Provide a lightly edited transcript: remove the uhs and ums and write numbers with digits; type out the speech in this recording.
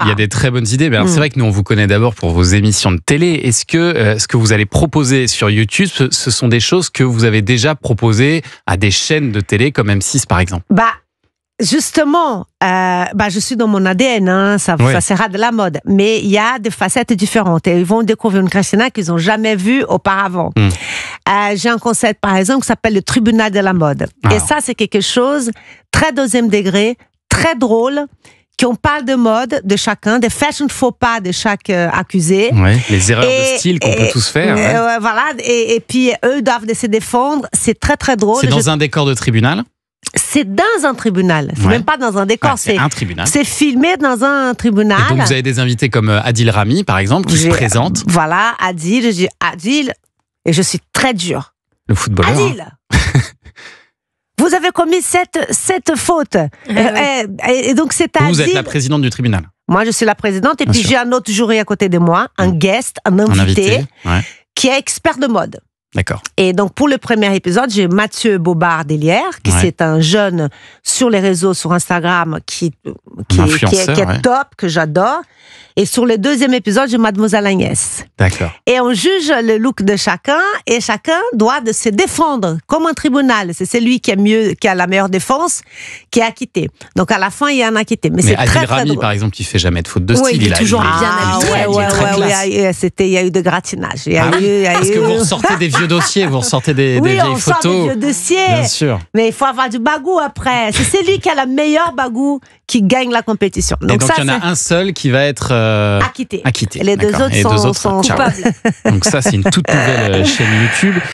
Il y a des très bonnes idées. Mais alors, c'est vrai que nous, on vous connaît d'abord pour vos émissions de télé. Est-ce que ce que vous allez proposer sur YouTube, ce sont des choses que vous avez déjà proposées à des chaînes de télé comme M6, par exemple? Justement, je suis dans mon ADN, hein, ça sera de la mode. Mais il y a des facettes différentes. Et ils vont découvrir une Christina qu'ils n'ont jamais vue auparavant. J'ai un concept, par exemple, qui s'appelle le tribunal de la mode. Et ça, c'est quelque chose très deuxième degré, très drôle, qu'on parle de mode de chacun, des fashion faux pas de chaque accusé. Les erreurs de style qu'on peut tous faire. Voilà, et puis eux doivent se défendre. C'est très, très drôle. C'est dans un décor de tribunal? C'est dans un tribunal, c'est même pas dans un décor, c'est un tribunal. C'est filmé dans un tribunal. Et donc vous avez des invités comme Adil Rami, par exemple, qui se présentent. Voilà, Adil, je dis Adil, et je suis très dur. Le footballeur. Adil, vous avez commis cette faute. Et donc c'est Adil. Vous êtes la présidente du tribunal. Moi, je suis la présidente, et puis j'ai un autre jury à côté de moi, un guest, un invité. Qui est expert de mode. D'accord. Et donc, pour le premier épisode, j'ai Mathieu Bobard-Delière, qui c'est un jeune sur les réseaux, sur Instagram, qui est top, que j'adore. Et sur le deuxième épisode, j'ai Mademoiselle Agnès. D'accord. Et on juge le look de chacun, et chacun doit se défendre, comme un tribunal. C'est celui qui a la meilleure défense, qui est acquitté. Donc, à la fin, il y a un acquitté. Mais c'est Adil très Rami, drôle. par exemple, il fait jamais de faute de style. Il est toujours bien habillé. Il y a eu de gratinage. Parce que vous ressortez des vieux dossiers, vous ressortez des vieilles photos. Oui, on sort des vieux dossiers. Bien sûr. Mais il faut avoir du bagou après. C'est celui qui a la meilleure bagou qui gagne la compétition. Donc il y en a un seul qui va être acquitté. Les deux autres sont coupables. Donc ça, c'est une toute nouvelle chaîne YouTube.